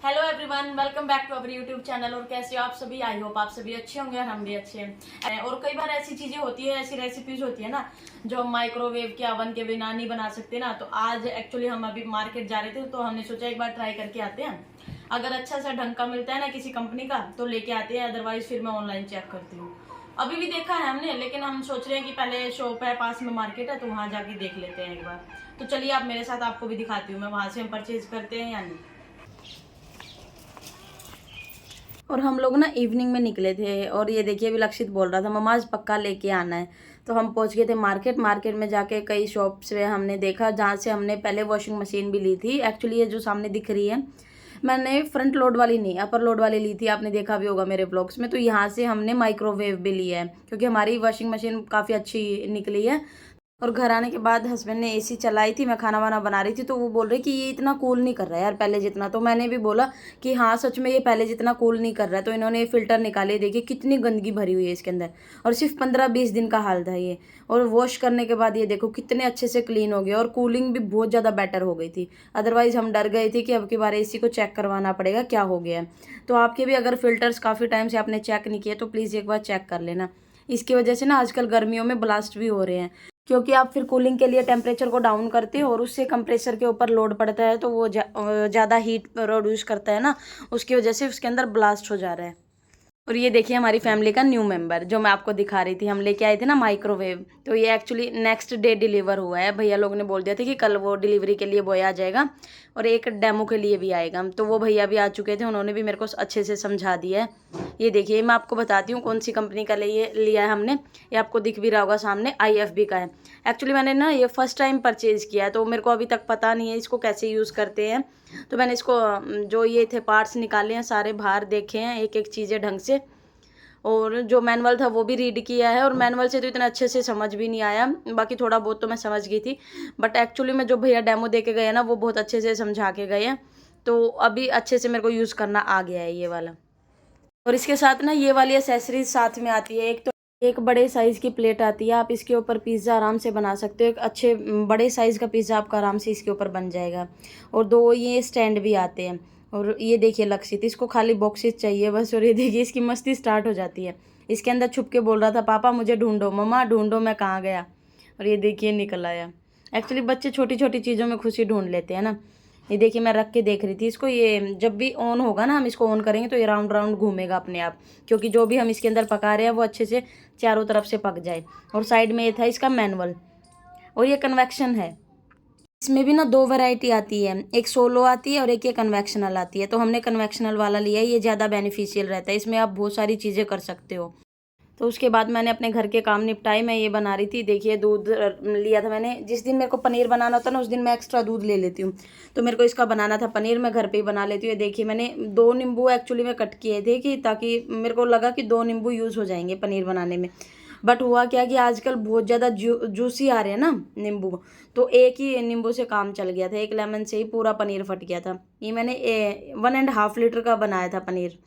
Hello everyone, welcome back to our YouTube channel. और कैसे हो आप सभी? आई होप आप सभी अच्छे होंगे और हम भी अच्छे हैं। और कई बार ऐसी चीजें होती है, ऐसी रेसिपीज होती है ना जो हम माइक्रोवेव के ओवन के बिना नहीं बना सकते ना। तो आज एक्चुअली हम अभी मार्केट जा रहे थे तो हमने सोचा एक बार ट्राई करके आते हैं। अगर अच्छा सा ढंग का मिलता है ना किसी कंपनी का तो लेके आते हैं, अदरवाइज फिर मैं ऑनलाइन चेक करती हूँ। अभी भी देखा है हमने, लेकिन हम सोच रहे हैं कि पहले शॉप है, पास में मार्केट है, तो वहां जाके देख लेते हैं एक बार। तो चलिए आप मेरे साथ, आपको भी दिखाती हूँ मैं वहां से हम परचेज करते हैं या नहीं। और हम लोग ना इवनिंग में निकले थे और ये देखिए अभी लक्षित बोल रहा था मम्मा आज पक्का लेके आना है। तो हम पहुंच गए थे मार्केट। मार्केट में जाके कई शॉप्स में हमने देखा जहाँ से हमने पहले वॉशिंग मशीन भी ली थी। एक्चुअली ये जो सामने दिख रही है मैंने फ्रंट लोड वाली नहीं, अपर लोड वाली ली थी, आपने देखा भी होगा मेरे ब्लॉग्स में। तो यहाँ से हमने माइक्रोवेव भी लिया है क्योंकि हमारी वॉशिंग मशीन काफ़ी अच्छी निकली है। और घर आने के बाद हस्बैंड ने एसी चलाई थी, मैं खाना वाना बना रही थी, तो वो बोल रहे कि ये इतना कूल नहीं कर रहा है यार पहले जितना। तो मैंने भी बोला कि हाँ सच में ये पहले जितना कूल नहीं कर रहा है। तो इन्होंने फ़िल्टर निकाले, देखिए कितनी गंदगी भरी हुई है इसके अंदर। और सिर्फ 15-20 दिन का हाल था ये। और वॉश करने के बाद ये देखो कितने अच्छे से क्लीन हो गया और कूलिंग भी बहुत ज़्यादा बेटर हो गई थी। अदरवाइज़ हम डर गए थे कि अब की बार एसी को चेक करवाना पड़ेगा क्या हो गया है। तो आपके भी अगर फ़िल्टर्स काफ़ी टाइम से आपने चेक नहीं किए तो प्लीज़ एक बार चेक कर लेना। इसकी वजह से ना आजकल गर्मियों में ब्लास्ट भी हो रहे हैं, क्योंकि आप फिर कूलिंग के लिए टेम्परेचर को डाउन करते हो और उससे कंप्रेसर के ऊपर लोड पड़ता है तो वो ज़्यादा हीट प्रोड्यूस करता है ना, उसकी वजह से उसके अंदर ब्लास्ट हो जा रहा है। और ये देखिए हमारी फैमिली का न्यू मेंबर जो मैं आपको दिखा रही थी, हम लेके आए थे ना माइक्रोवेव। तो ये एक्चुअली नेक्स्ट डे डिलीवर हुआ है। भैया लोग ने बोल दिया था कि कल वो डिलीवरी के लिए बॉय आ जाएगा और एक डेमो के लिए भी आएगा। तो वो भैया भी आ चुके थे, उन्होंने भी मेरे को अच्छे से समझा दिया है। ये देखिए मैं आपको बताती हूँ कौन सी कंपनी का लिया है हमने। ये आपको दिख भी रहा होगा सामने, IFB का है। एक्चुअली मैंने ना ये फर्स्ट टाइम परचेज़ किया है तो मेरे को अभी तक पता नहीं है इसको कैसे यूज़ करते हैं। तो मैंने इसको जो ये थे पार्ट्स निकाले हैं सारे, बाहर देखे हैं एक एक चीज़ें ढंग से। और जो मैनुअल था वो भी रीड किया है। और मैनुअल से तो इतना अच्छे से समझ भी नहीं आया, बाकी थोड़ा बहुत तो मैं समझ गई थी। बट एक्चुअली में जो भैया डेमो दे के गए हैं ना वो बहुत अच्छे से समझा के गए हैं। तो अभी अच्छे से मेरे को यूज़ करना आ गया है ये वाला। और इसके साथ ना ये वाली एसेसरीज साथ में आती है। एक तो एक बड़े साइज़ की प्लेट आती है, आप इसके ऊपर पिज़्ज़ा आराम से बना सकते हो। एक अच्छे बड़े साइज़ का पिज़्ज़ा आपका आराम से इसके ऊपर बन जाएगा। और 2 ये स्टैंड भी आते हैं। और ये देखिए लक्षित, इसको खाली बॉक्सेस चाहिए बस। और ये देखिए इसकी मस्ती स्टार्ट हो जाती है। इसके अंदर छुप के बोल रहा था पापा मुझे ढूंढो, मम्मा ढूंढो मैं कहाँ गया। और ये देखिए निकल आया। एक्चुअली बच्चे छोटी छोटी चीज़ों में खुशी ढूंढ लेते हैं ना। ये देखिए मैं रख के देख रही थी इसको, ये जब भी ऑन होगा ना, हम इसको ऑन करेंगे तो ये राउंड राउंड घूमेगा अपने आप, क्योंकि जो भी हम इसके अंदर पका रहे हैं वो अच्छे से चारों तरफ से पक जाए। और साइड में ये था इसका मैनुअल। और ये कन्वेक्शन है। इसमें भी ना 2 वैरायटी आती है, एक सोलो आती है और एक ये कन्वेक्शनल आती है। तो हमने कन्वेक्शनल वाला लिया है, ये ज़्यादा बेनिफिशियल रहता है, इसमें आप बहुत सारी चीज़ें कर सकते हो। तो उसके बाद मैंने अपने घर के काम निपटाए। मैं ये बना रही थी, देखिए दूध लिया था मैंने। जिस दिन मेरे को पनीर बनाना होता है ना उस दिन मैं एक्स्ट्रा दूध ले लेती हूँ। तो मेरे को इसका बनाना था पनीर, मैं घर पे ही बना लेती हूँ। ये देखिए मैंने 2 नींबू एक्चुअली में कट किए थे कि ताकि मेरे को लगा कि 2 नींबू यूज़ हो जाएंगे पनीर बनाने में। बट हुआ क्या कि आजकल बहुत ज़्यादा जूसी आ रहे हैं ना नींबू, तो एक ही नींबू से काम चल गया था, एक लेमन से ही पूरा पनीर फट गया था। ये मैंने 1.5 लीटर का बनाया था पनीर।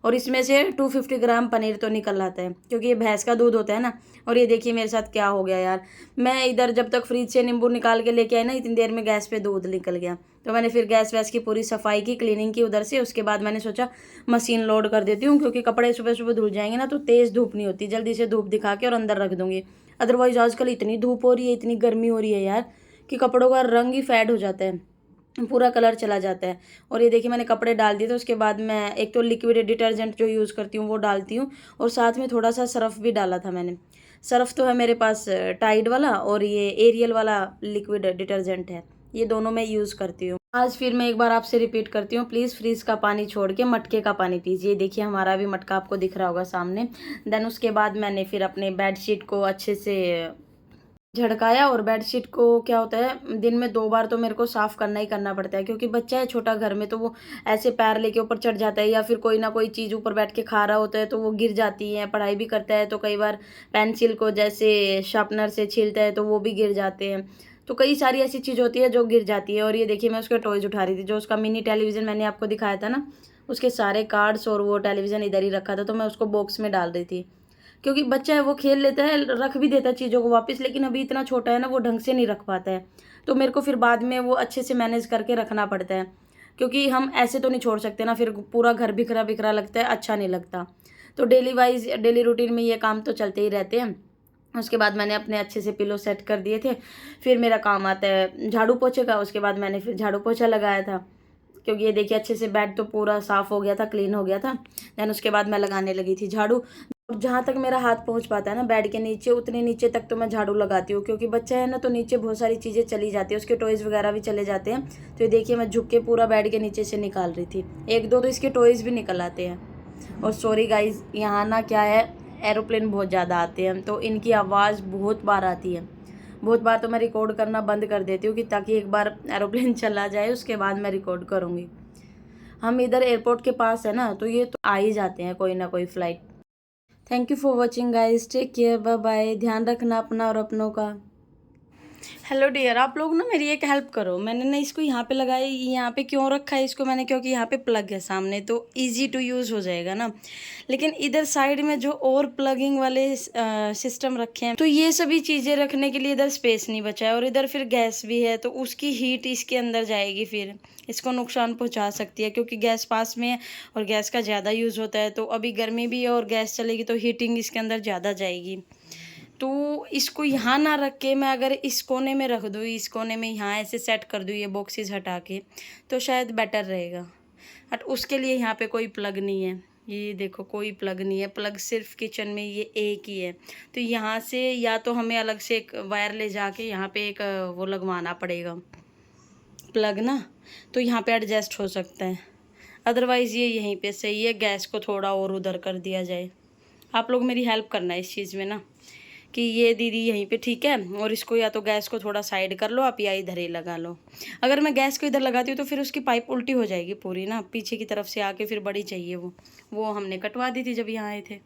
और इसमें से 250 ग्राम पनीर तो निकल आता है क्योंकि ये भैंस का दूध होता है ना। और ये देखिए मेरे साथ क्या हो गया यार, मैं इधर जब तक फ्रिज से नींबू निकाल के लेके आई ना इतनी देर में गैस पे दूध निकल गया। तो मैंने फिर गैस वैस की पूरी सफाई की, क्लीनिंग की उधर से। उसके बाद मैंने सोचा मशीन लोड कर देती हूँ, क्योंकि कपड़े सुबह सुबह धुल जाएंगे ना तो तेज़ धूप नहीं होती, जल्दी से धूप दिखा के और अंदर रख दूँगी। अदरवाइज़ आजकल इतनी धूप हो रही है, इतनी गर्मी हो रही है यार कि कपड़ों का रंग ही फेड हो जाता है, पूरा कलर चला जाता है। और ये देखिए मैंने कपड़े डाल दिए। तो उसके बाद मैं एक तो लिक्विड डिटर्जेंट जो यूज़ करती हूँ वो डालती हूँ, और साथ में थोड़ा सा सर्फ़ भी डाला था मैंने। सर्फ़ तो है मेरे पास टाइड वाला, और ये एरियल वाला लिक्विड डिटर्जेंट है, ये दोनों मैं यूज़ करती हूँ। आज फिर मैं एक बार आपसे रिपीट करती हूँ, प्लीज़ फ्रीज़ का पानी छोड़ के मटके का पानी पीजिए। देखिए हमारा भी मटका आपको दिख रहा होगा सामने। देन उसके बाद मैंने फिर अपने बेडशीट को अच्छे से झड़काया। और बेडशीट को क्या होता है, दिन में 2 बार तो मेरे को साफ़ करना ही करना पड़ता है, क्योंकि बच्चा है छोटा घर में, तो वो ऐसे पैर लेके ऊपर चढ़ जाता है, या फिर कोई ना कोई चीज़ ऊपर बैठ के खा रहा होता है तो वो गिर जाती है। पढ़ाई भी करता है तो कई बार पेंसिल को जैसे शार्पनर से छीलता है तो वो भी गिर जाते हैं। तो कई सारी ऐसी चीज़ होती है जो गिर जाती है। और ये देखिए मैं उसके टॉयज़ उठा रही थी, जो उसका मिनी टेलीविज़न मैंने आपको दिखाया था ना, उसके सारे कार्ड्स और वो टेलीविज़न इधर ही रखा था, तो मैं उसको बॉक्स में डाल रही थी। क्योंकि बच्चा है वो खेल लेता है, रख भी देता है चीज़ों को वापस, लेकिन अभी इतना छोटा है ना वो ढंग से नहीं रख पाता है। तो मेरे को फिर बाद में वो अच्छे से मैनेज करके रखना पड़ता है, क्योंकि हम ऐसे तो नहीं छोड़ सकते ना, फिर पूरा घर बिखरा बिखरा लगता है, अच्छा नहीं लगता। तो डेली रूटीन में ये काम तो चलते ही रहते हैं। उसके बाद मैंने अपने अच्छे से पिलो सेट कर दिए थे। फिर मेरा काम आता है झाड़ू पोछे का। उसके बाद मैंने फिर झाड़ू पोछा लगाया था, क्योंकि ये देखिए अच्छे से बेड तो पूरा साफ़ हो गया था, क्लीन हो गया था। देन उसके बाद मैं लगाने लगी थी झाड़ू। जहाँ तक मेरा हाथ पहुँच पाता है ना बेड के नीचे, उतने नीचे तक तो मैं झाड़ू लगाती हूँ, क्योंकि बच्चा है ना तो नीचे बहुत सारी चीज़ें चली जाती है, उसके टॉयज़ वगैरह भी चले जाते हैं। तो ये देखिए मैं झुक के पूरा बेड के नीचे से निकाल रही थी। एक दो तो इसके टॉयज़ भी निकल आते हैं। और सॉरी गाइज, यहाँ ना क्या है, एरोप्लेन बहुत ज़्यादा आते हैं, तो इनकी आवाज़ बहुत बार आती है। बहुत बार तो मैं रिकॉर्ड करना बंद कर देती हूँ कि ताकि एक बार एरोप्लेन चला जाए उसके बाद मैं रिकॉर्ड करूँगी। हम इधर एयरपोर्ट के पास है ना, तो ये तो आ ही जाते हैं कोई ना कोई flight. Thank you for watching guys, take care, bye bye. ध्यान रखना अपना और अपनों का। हेलो डियर, आप लोग ना मेरी एक हेल्प करो। मैंने ना इसको यहाँ पे लगाया, यहाँ पे क्यों रखा है इसको मैंने, क्योंकि यहाँ पे प्लग है सामने तो इजी टू यूज़ हो जाएगा ना। लेकिन इधर साइड में जो और प्लगिंग वाले सिस्टम रखे हैं, तो ये सभी चीज़ें रखने के लिए इधर स्पेस नहीं बचा है। और इधर फिर गैस भी है, तो उसकी हीट इसके अंदर जाएगी, फिर इसको नुकसान पहुँचा सकती है, क्योंकि गैस पास में है और गैस का ज़्यादा यूज़ होता है। तो अभी गर्मी भी है और गैस चलेगी तो हीटिंग इसके अंदर ज़्यादा जाएगी। तो इसको यहाँ ना रख के मैं अगर इस कोने में रख दूँ, इस कोने में यहाँ ऐसे सेट कर दूँ ये बॉक्सेस हटा के, तो शायद बेटर रहेगा। बट उसके लिए यहाँ पे कोई प्लग नहीं है। ये देखो कोई प्लग नहीं है, प्लग सिर्फ किचन में ये एक ही है। तो यहाँ से या तो हमें अलग से एक वायर ले जाके यहाँ पे एक वो लगवाना पड़ेगा प्लग ना, तो यहाँ पे एडजस्ट हो सकता है। अदरवाइज़ ये यहीं पे सही है, गैस को थोड़ा और उधर कर दिया जाए। आप लोग मेरी हेल्प करना है इस चीज़ में ना, कि ये दीदी यहीं पे ठीक है, और इसको या तो गैस को थोड़ा साइड कर लो आप, या इधर ही लगा लो। अगर मैं गैस को इधर लगाती हूँ तो फिर उसकी पाइप उल्टी हो जाएगी पूरी ना, पीछे की तरफ से आके फिर बड़ी चाहिए वो हमने कटवा दी थी जब यहाँ आए थे।